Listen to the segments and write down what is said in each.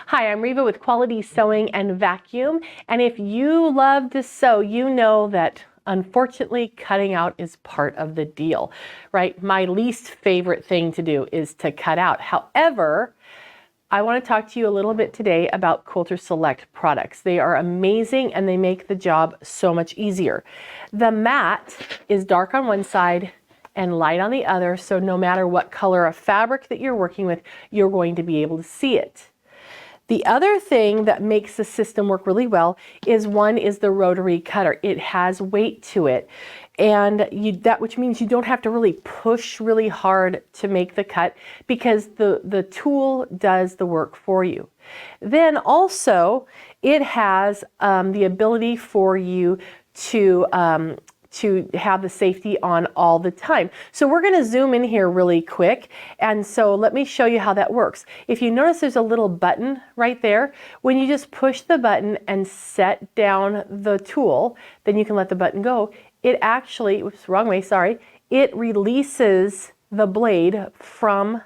Hi, I'm Reva with Quality Sewing and Vacuum, and if you love to sew, you know that unfortunately cutting out is part of the deal, right? My least favorite thing to do is to cut out. However, I want to talk to you a little bit today about Quilters Select products. They are amazing and they make the job so much easier. The mat is dark on one side and light on the other, so no matter what color of fabric that you're working with, you're going to be able to see it. The other thing that makes the system work really well is the Rotary cutter. It has weight to it, and which means you don't have to really push really hard to make the cut because the tool does the work for you. Then also it has the ability for you to have the safety on all the time. So we're going to zoom in here really quick, and so let me show you how that works. If you notice there's a little button right there, when you just push the button and set down the tool, then you can let the button go. It actually, oops, wrong way, sorry, it releases the blade from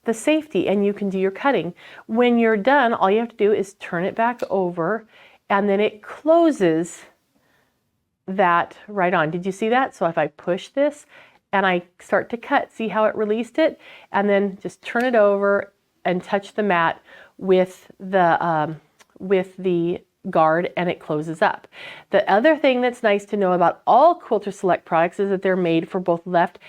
the safety and you can do your cutting. When you're done, all you have to do is turn it back over and then it closes that right on. Did you see that? So if I push this and I start to cut, see how it released it? And then just turn it over and touch the mat with the guard and it closes up. The other thing that's nice to know about all Quilters Select products is that they're made for both left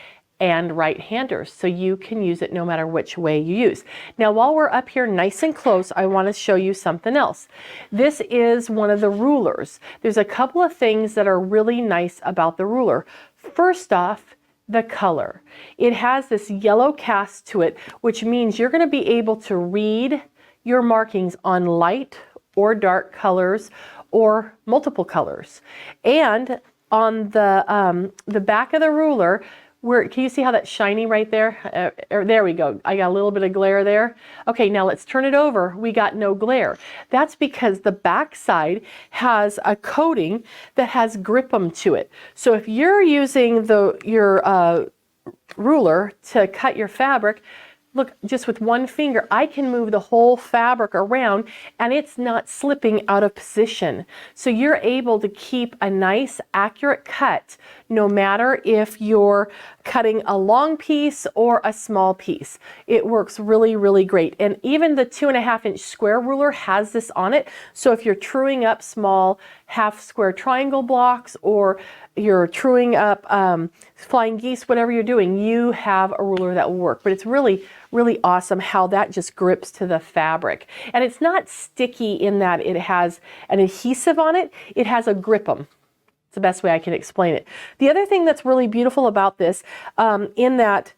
and right-handers, so you can use it no matter which way you use. Now while we're up here nice and close, I want to show you something else. This is one of the rulers. There's a couple of things that are really nice about the ruler. First off, the color. It has this yellow cast to it, which means you're going to be able to read your markings on light or dark colors or multiple colors. And on the back of the ruler, can you see how that's shiny right there? There we go. I got a little bit of glare there. Okay, now let's turn it over. We got no glare. That's because the back side has a coating that has gripum to it. So if you're using your ruler to cut your fabric, look, just with one finger, I can move the whole fabric around and it's not slipping out of position. So you're able to keep a nice, accurate cut no matter if you're cutting a long piece or a small piece. It works really, really great. And even the 2.5-inch square ruler has this on it. So if you're truing up small half square triangle blocks or you're truing up flying geese, whatever you're doing, you have a ruler that will work. But it's really, really awesome how that just grips to the fabric. And it's not sticky in that it has an adhesive on it. It has a gripum. It's the best way I can explain it. The other thing that's really beautiful about this, in that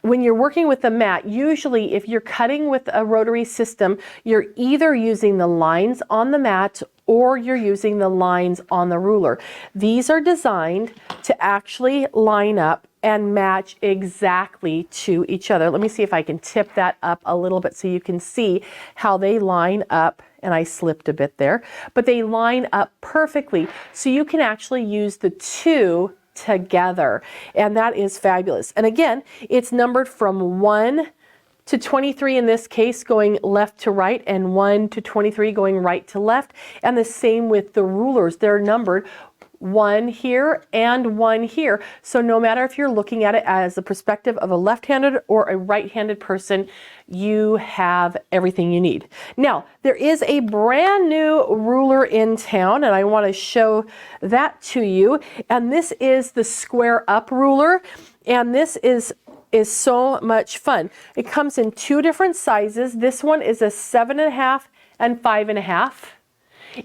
when you're working with the mat, usually if you're cutting with a rotary system, you're either using the lines on the mat or you're using the lines on the ruler. These are designed to actually line up and match exactly to each other. Let me see if I can tip that up a little bit so you can see how they line up. And I slipped a bit there, but they line up perfectly. So you can actually use the two together, and that is fabulous. And again, it's numbered from 1 to 23 in this case, going left to right, and 1 to 23 going right to left. And the same with the rulers. They're numbered 1 here and 1 here. So no matter if you're looking at it as the perspective of a left-handed or a right-handed person, you have everything you need. Now, there is a brand new ruler in town, and I want to show that to you. And this is the square up ruler, and this is so much fun. It comes in 2 different sizes. This one is a 7.5 and 5.5,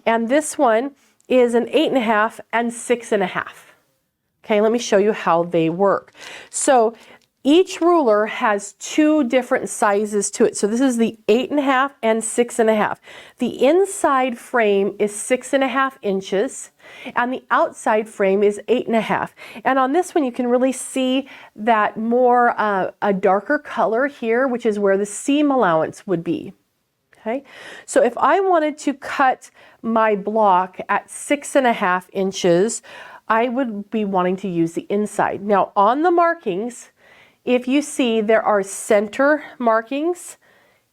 and this one is an 8.5 and 6.5. Okay, let me show you how they work. So each ruler has 2 different sizes to it. So this is the 8.5 and 6.5. The inside frame is 6.5 inches and the outside frame is 8.5. And on this one you can really see that more a darker color here, which is where the seam allowance would be. Okay, so if I wanted to cut my block at 6.5 inches, I would be wanting to use the inside. Now on the markings, if you see, there are center markings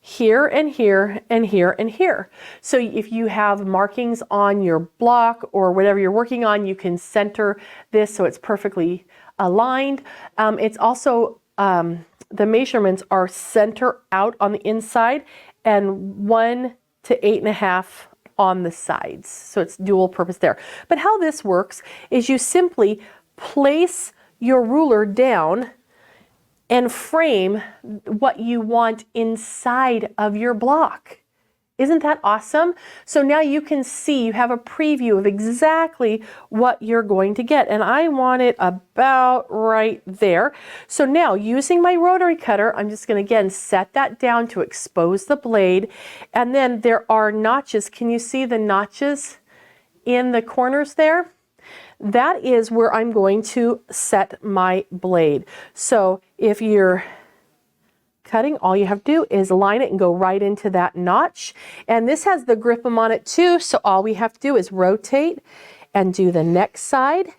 here and here and here and here. So if you have markings on your block or whatever you're working on, you can center this so it's perfectly aligned. It's also, the measurements are center out on the inside and 1 to 8.5 on the sides. So it's dual purpose there. But how this works is you simply place your ruler down and frame what you want inside of your block. Isn't that awesome? So now you can see, you have a preview of exactly what you're going to get. And I want it about right there. So now using my rotary cutter, I'm just going to again set that down to expose the blade. And then there are notches. Can you see the notches in the corners there? That is where I'm going to set my blade. So if you're cutting, all you have to do is line it and go right into that notch. And this has the grip on it too, so all we have to do is rotate and do the next side,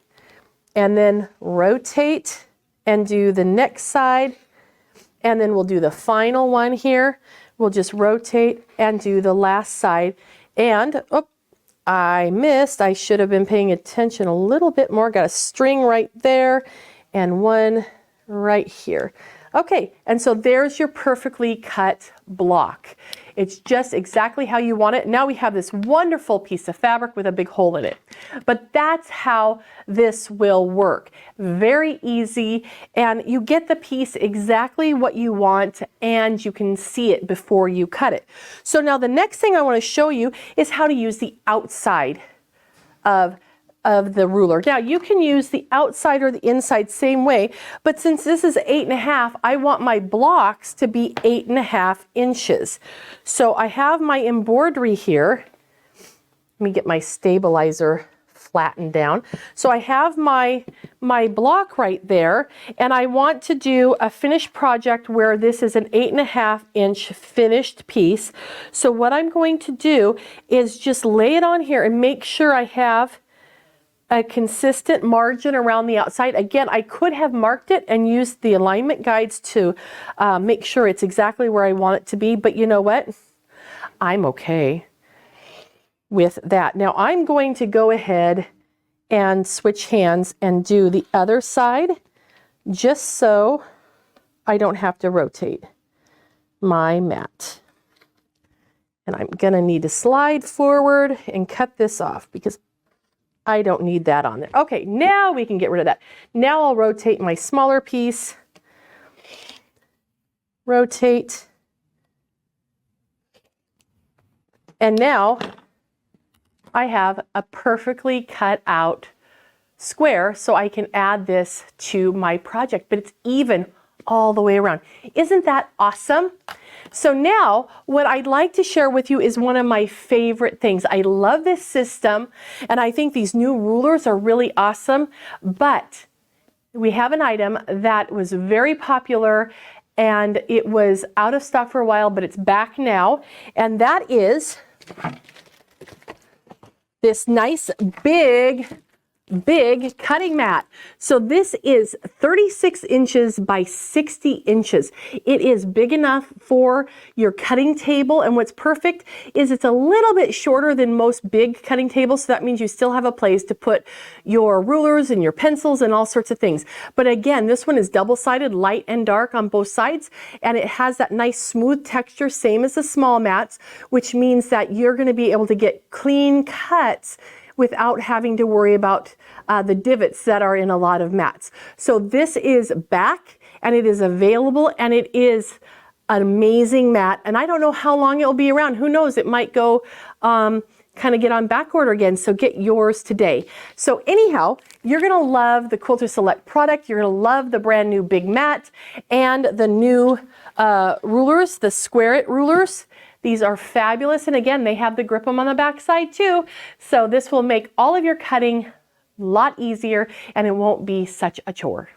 and then rotate and do the next side, and then we'll do the final one here. We'll just rotate and do the last side. And I missed. I should have been paying attention a little bit more. Got a string right there and one right here. Okay, and so there's your perfectly cut block. It's just exactly how you want it. Now we have this wonderful piece of fabric with a big hole in it. But that's how this will work. Very easy, and you get the piece exactly what you want, and you can see it before you cut it. So now the next thing I want to show you is how to use the outside of the ruler. Now you can use the outside or the inside same way, but since this is 8.5, I want my blocks to be 8.5 inches. So I have my embroidery here. Let me get my stabilizer flattened down. So I have my block right there, and I want to do a finished project where this is an 8.5 inch finished piece. So what I'm going to do is just lay it on here and make sure I have a consistent margin around the outside. Again, I could have marked it and used the alignment guides to make sure it's exactly where I want it to be, but you know what? I'm okay with that. Now I'm going to go ahead and switch hands and do the other side just so I don't have to rotate my mat. And I'm gonna need to slide forward and cut this off because I don't need that on there. Okay, now we can get rid of that. Now I'll rotate my smaller piece. Rotate. And now I have a perfectly cut out square so I can add this to my project, but it's even all the way around. Isn't that awesome? So now what I'd like to share with you is one of my favorite things. I love this system, and I think these new rulers are really awesome, but we have an item that was very popular and it was out of stock for a while, but it's back now, and that is this nice big cutting mat. So this is 36 inches by 60 inches. It is big enough for your cutting table, and what's perfect is it's a little bit shorter than most big cutting tables, so that means you still have a place to put your rulers and your pencils and all sorts of things. But again, this one is double-sided, light and dark on both sides, and it has that nice smooth texture, same as the small mats, which means that you're going to be able to get clean cuts without having to worry about the divots that are in a lot of mats. So this is back, and it is available, and it is an amazing mat. And I don't know how long it will be around. Who knows? It might go kind of get on back order again. So get yours today. So anyhow, you're going to love the Quilters Select product. You're going to love the brand new big mat and the new rulers, the square it rulers. These are fabulous, and again, they have the grip them on the back side too. So this will make all of your cutting a lot easier, and it won't be such a chore.